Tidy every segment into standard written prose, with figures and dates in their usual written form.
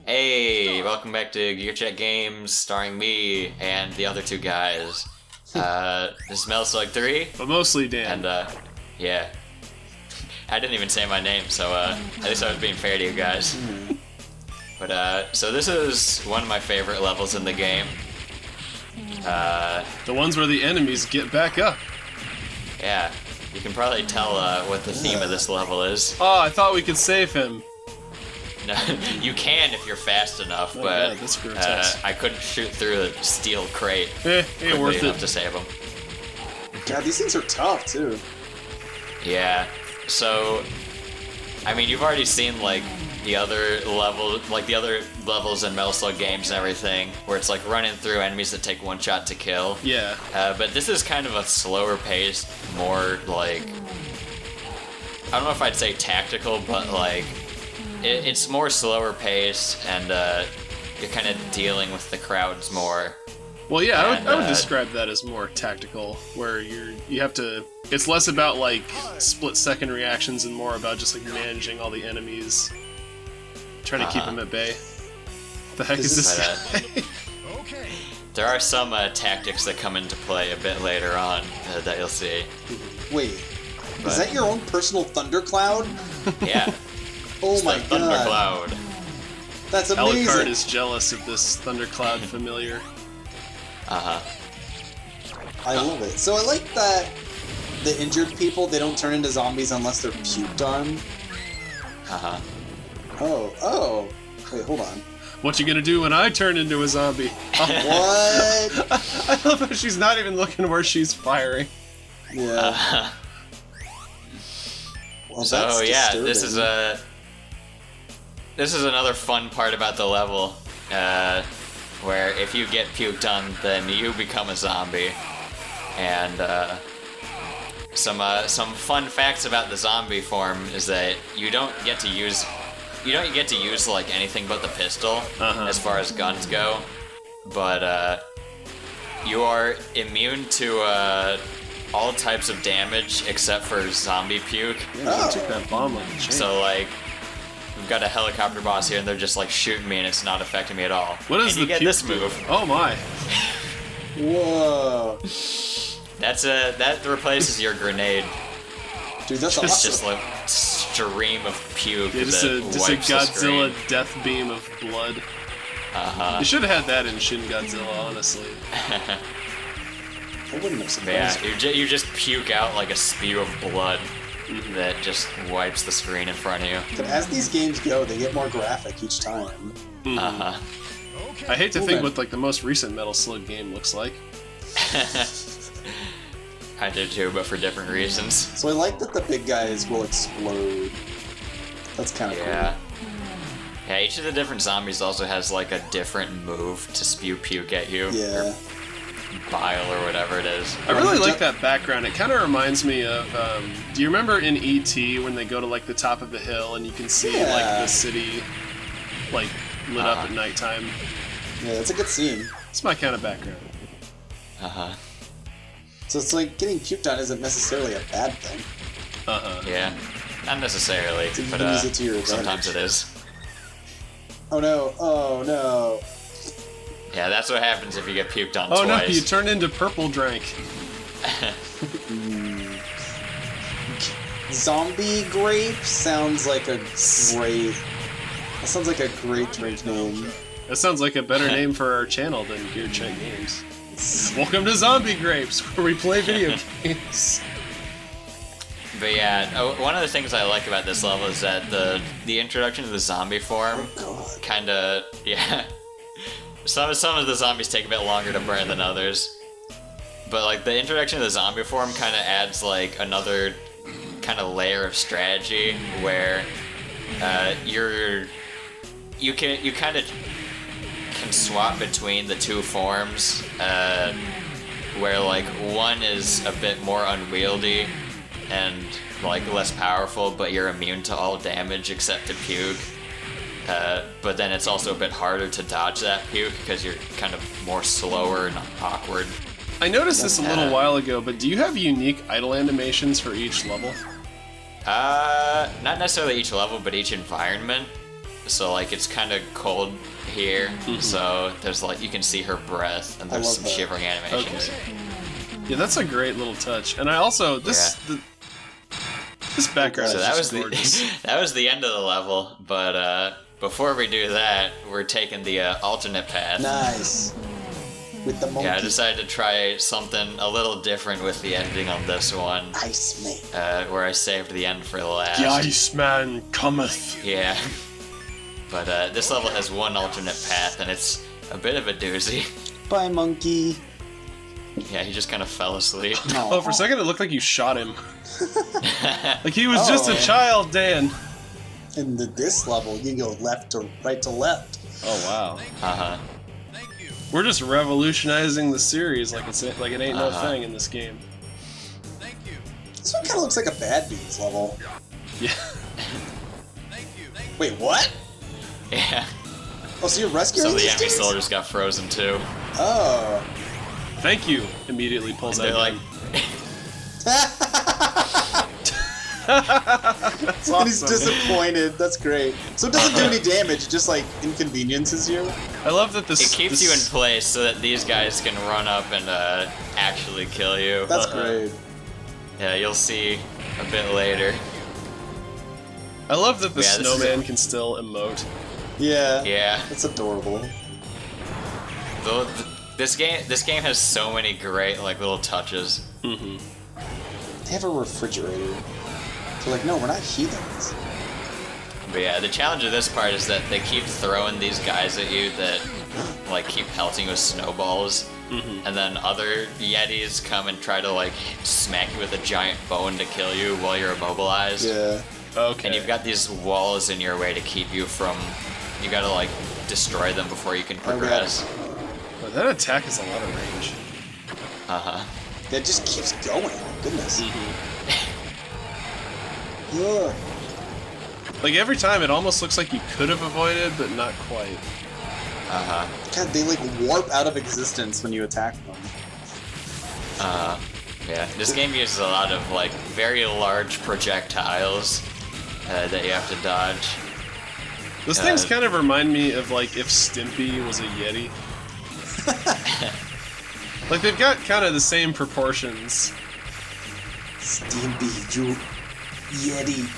Hey, welcome back to Gear Check Games, starring me and the other two guys. This is Slug 3. But mostly Dan. And, yeah. I didn't even say my name, so, at least I was being fair to you guys. But, so this is one of my favorite levels in the game. The ones where the enemies get back up. Yeah. You can probably tell, what the theme of this level is. Oh, I thought we could save him. No, you can if you're fast enough, Oh, but God, that's grotesque. I couldn't shoot through the steel crate Ain't worth enough it. to save him. God, these things are tough, too. Yeah, so, I mean, you've already seen, like, the other levels in Metal Slug games and everything, where it's, like, running through enemies that take one shot to kill. Yeah. But this is kind of a slower paced, more, like, I don't know if I'd say tactical, but, like, it's more slower paced, and, you're kind of dealing with the crowds more. Well, yeah, I would describe that as more tactical, where you have to. It's less about like split-second reactions and more about just like managing all the enemies, trying to keep them at bay. What the heck is this guy? There are some tactics that come into play a bit later on that you'll see. Wait, is that your own personal thundercloud? Yeah. Oh It's my the god. Thundercloud. That's amazing. Alucard is jealous of this Thundercloud familiar. Uh-huh. I love it. So I like that the injured people, they don't turn into zombies unless they're puked on. Uh-huh. Oh. Wait, hold on. What you gonna do when I turn into a zombie? What? I love how she's not even looking where she's firing. Yeah. Well, So that's yeah, disturbing. this is another fun part about the level, where if you get puked on, then you become a zombie. And some fun facts about the zombie form is that you don't get to use like anything but the pistol as far as guns go, but you are immune to all types of damage except for zombie puke. Yeah, took that bomb on the chain. So like, we've got a helicopter boss here, and they're just like shooting me, and it's not affecting me at all. What is and you the get puke this do? move? Oh my! Whoa. That replaces your grenade. Dude, that's It's awesome. just like stream of puke Yeah, just that a wipes the Godzilla screen. death beam of blood. Uh-huh. You should have had that in Shin Godzilla, honestly. I wouldn't have Yeah, surprised you just puke out like a spew of blood that just wipes the screen in front of you. But as these games go, they get more graphic each time. Uh-huh. I hate to Cool, think man. what like the most recent Metal Slug game looks like. I do too, but for different reasons. So I like that the big guys will explode. That's kind of Yeah. Yeah, each of the different zombies also has like a different move to spew puke at you. cool. Yeah. Bile or whatever it is. I really like that background. It kind of reminds me of. Do you remember in E.T. when they go to like the top of the hill and you can see like Yeah. the city, like lit up at nighttime? Yeah, that's a good scene. It's my kind of background. Uh-huh. So it's like getting puked on isn't necessarily a bad thing. Yeah. Not necessarily, So you but can use it to your sometimes advantage. it is. Oh no, oh no. Yeah, that's what happens if you get puked on Oh twice. no, you turn into purple drank. Zombie grape sounds like a great. That sounds like a great drink name. That sounds like a better name for our channel than Gear Check Games. Welcome to Zombie Grapes, where we play video games. But yeah, one of the things I like about this level is that the introduction to the zombie form God. kind of, yeah. Some of the zombies take a bit longer to burn than others. But like the introduction to the zombie form kind of adds like another kind of layer of strategy where you kind of can swap between the two forms, where like one is a bit more unwieldy and like less powerful, but you're immune to all damage except to puke. But then it's also a bit harder to dodge that puke because you're kind of more slower and awkward. I noticed this a little while ago, but do you have unique idle animations for each level? Not necessarily each level, but each environment. so like it's kind of cold here. So there's like you can see her breath, and there's love some that. shivering animations. Okay. Yeah, that's a great little touch. And I also this background So is that just was gorgeous. that was the end of the level. But before we do that, we're taking the alternate path. Nice. With the monkey. Yeah, I decided to try something a little different with the ending on this one. Iceman. Where I saved the end for last. The Iceman cometh. Yeah. But this level has one alternate path, and it's a bit of a doozy. Bye, monkey. Yeah, he just kind of fell asleep. Oh, for a second it looked like you shot him. Like he was just a child, Dan. In this level, you go left to right to left. Oh wow. Uh-huh. We're just revolutionizing the series like it ain't no thing in this game. This one kind of looks like a Bad Beans level. Yeah. Wait, what? Yeah. Oh, so you're rescuing Some of the these enemy dudes? soldiers got frozen too. Oh. Thank you. Immediately pulls out. They're like, That's And he's awesome. disappointed. That's great. So it doesn't do any damage, it just like inconveniences you. I love that this. it keeps you in place so that these guys can run up and actually kill you. That's great. Yeah, you'll see a bit later. I love that the Yeah, this is snowman can still emote. Yeah. Yeah. It's adorable. This game has so many great like little touches. Mm-hmm. They have a refrigerator. They're like, no, we're not heathens. But yeah, the challenge of this part is that they keep throwing these guys at you that like keep pelting with snowballs, and then other Yetis come and try to like smack you with a giant bone to kill you while you're immobilized. Yeah. Okay. And you've got these walls in your way to keep you from. You gotta like destroy them before you can progress. But that attack is a lot of range. Uh huh. It just keeps going. Goodness. Ugh. Like every time, it almost looks like you could have avoided, but not quite. Uh huh. God, they like warp out of existence when you attack them. Yeah. This game uses a lot of like very large projectiles that you have to dodge. Those things kind of remind me of like if Stimpy was a Yeti. Like they've got kind of the same proportions. Stimpy, you Yeti.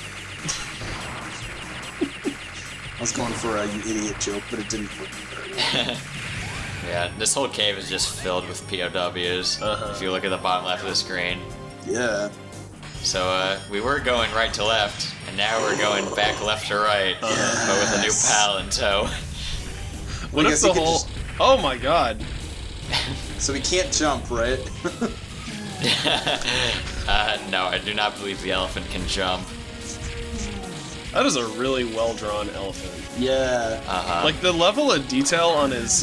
I was going for a you idiot joke, but it didn't work. Yeah, this whole cave is just filled with POWs. If you look at the bottom left of the screen. Yeah. So we were going right to left, and now we're going back left to right, but with a new pal in tow. What I if guess the you could whole? just- Oh my god! So we can't jump, right? No, I do not believe the elephant can jump. That is a really well drawn elephant. Yeah. Like the level of detail on his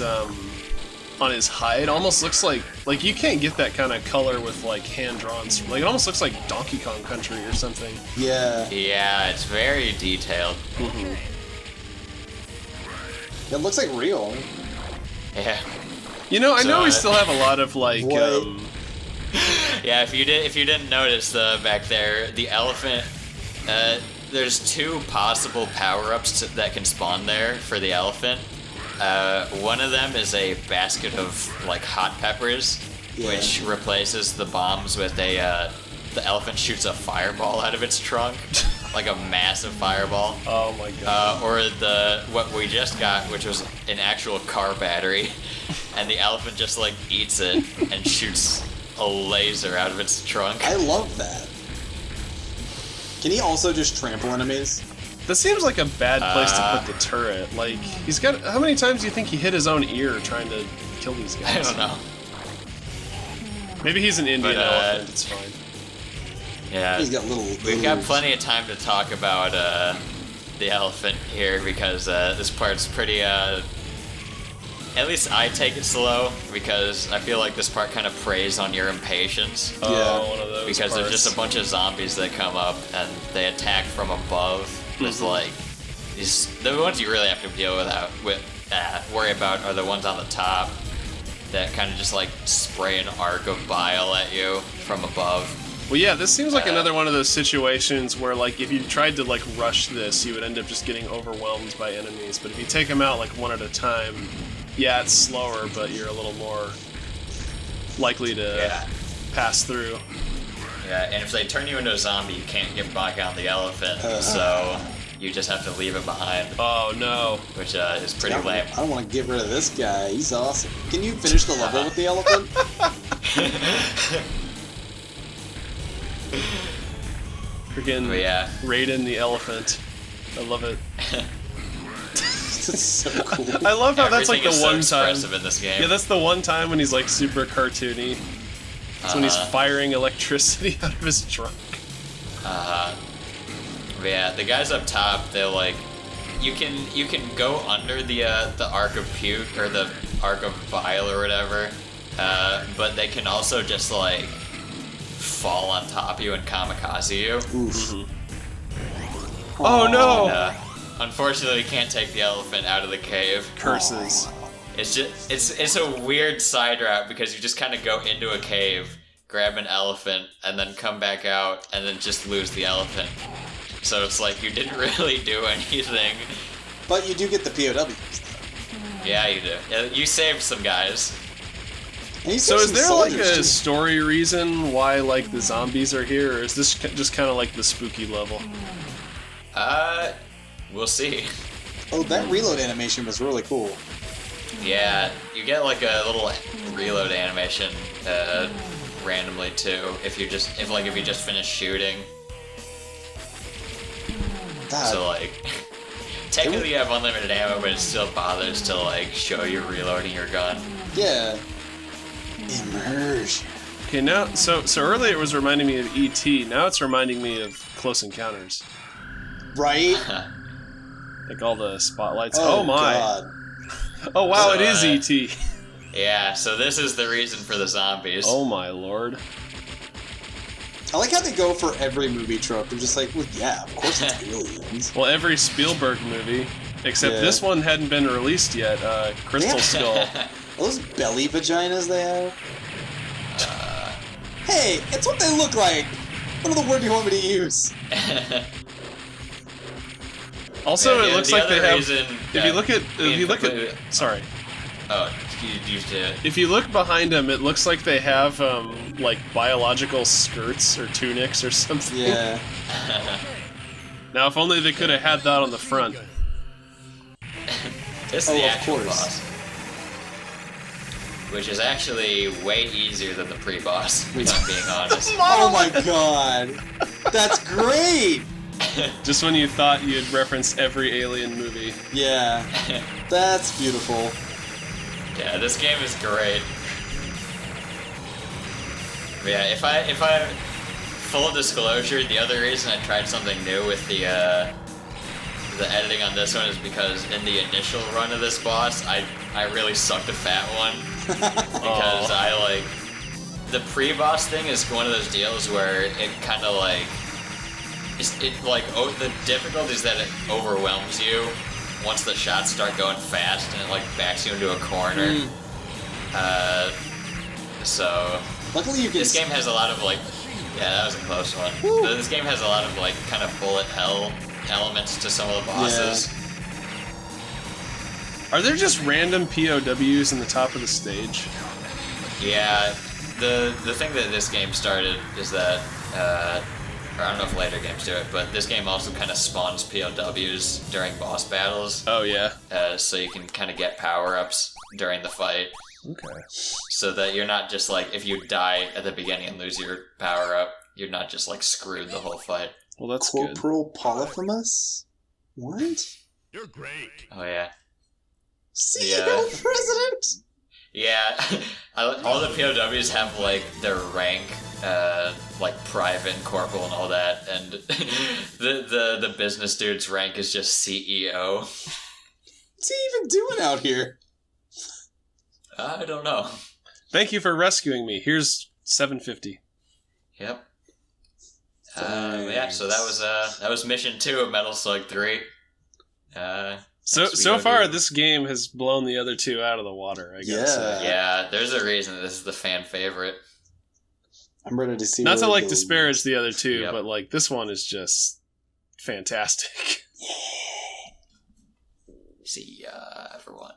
hide almost looks like you can't get that kind of color with like hand drawn. Like it almost looks like Donkey Kong Country or something. Yeah. Yeah, it's very detailed. It looks like real. Yeah. You know, I know So, we still have a lot of like. What? Yeah, if you didn't notice back there, the elephant. There's two possible power-ups that can spawn there for the elephant. One of them is a basket of like hot peppers, which replaces the bombs with a. The elephant shoots a fireball out of its trunk, like a massive fireball. Oh my god. Or what we just got, which was an actual car battery, and the elephant just like eats it and shoots a laser out of its trunk. I love that. Can he also just trample enemies? That seems like a bad place to put the turret. Like he's got. How many times do you think he hit his own ear trying to kill these guys? I don't know. Maybe he's an Indian But, elephant. It's fine. Yeah, He's got little. we've got plenty of time to talk about the elephant here because this part's pretty. At least I take it slow because I feel like this part kind of preys on your impatience. Oh, one of those. Because there's just a bunch of zombies that come up and they attack from above. There's like the ones you really have to deal worry about are the ones on the top that kind of just like spray an arc of bile at you from above. Well, yeah, this seems like another one of those situations where, like, if you tried to, like, rush this, you would end up just getting overwhelmed by enemies. But if you take them out, like, one at a time, yeah, it's slower, but you're a little more likely to pass through. Yeah, and if they turn you into a zombie, you can't get back on the elephant, so you just have to leave it behind. Oh, no. Which is pretty lame. I don't want to get rid of this guy. He's awesome. Can you finish the level with the elephant? Freaking Raiden the elephant. I love it. That's so cool. I love how that's like the one time. In this game. Yeah, that's the one time when he's like super cartoony. It's when he's firing electricity out of his trunk. Yeah, the guys up top, they're like, you can go under the arc of puke or the arc of bile or whatever, but they can also just like fall on top of you and kamikaze you. Oh no! And, unfortunately, we can't take the elephant out of the cave. Curses. It's just it's a weird side route because you just kind of go into a cave, grab an elephant, and then come back out, and then just lose the elephant. So it's like you didn't really do anything. But you do get the POWs. Yeah, you do. You saved some guys. So is there like a story reason why like the zombies are here, or is this just kind of like the spooky level? We'll see. Oh, that reload animation was really cool. Yeah, you get like a little reload animation randomly too if you just finish shooting. So like technically you have unlimited ammo, but it still bothers to like show you reloading your gun. Yeah. Immersion. Okay, now so earlier it was reminding me of E.T. Now it's reminding me of Close Encounters. Right? Like all the spotlights. Oh my. God. Oh wow, so, it is E.T. Yeah, so this is the reason for the zombies. Oh my lord. I like how they go for every movie trope. They're just like, well, yeah, of course it's aliens. Well, every Spielberg movie, except this one hadn't been released yet. Crystal Skull. Those belly vaginas they have. Hey, it's what they look like. What other word do you want me to use? Also, it looks like they have. If you look at, sorry. Oh, you did. If you look behind them, it looks like they have like biological skirts or tunics or something. Yeah. Now, if only they could have had that on the front. This is the actual boss, which is actually way easier than the pre-boss. If I'm being honest. Oh my god, that's great. Just when you thought you'd reference every alien movie. Yeah, that's beautiful. Yeah, this game is great. But yeah, if I full disclosure, the other reason I tried something new with the editing on this one is because in the initial run of this boss, I really sucked a fat one because I like the pre-boss thing is one of those deals where it kind of like the difficulty is that it overwhelms you once the shots start going fast and it like backs you into a corner. So luckily you can. This game has a lot of like, yeah, that was a close one. This game has a lot of like kind of bullet hell elements to some of the bosses. Yeah. Are there just random POWs in the top of the stage? Yeah, the thing that this game started is that, or I don't know if later games do it, but this game also kind of spawns POWs during boss battles. Oh yeah. So you can kind of get power-ups during the fight. Okay. So that you're not just like, if you die at the beginning and lose your power-up, you're not just like screwed the whole fight. Well, that's Corporal good. Polyphemus? What? You're great. Oh yeah. CEO President? Yeah, all the POWs have like their rank, like private and corporal and all that, and the business dude's rank is just CEO. What's he even doing out here? I don't know. Thank you for rescuing me. Here's $750. Yep. Yeah. So that was mission 2 of Metal Slug 3. So far, this game has blown the other two out of the water, I guess. Yeah. Yeah, there's a reason this is the fan favorite. I'm ready to see. Not to where it like goes. disparage the other two, Yep. but like this one is just fantastic. See ya, everyone.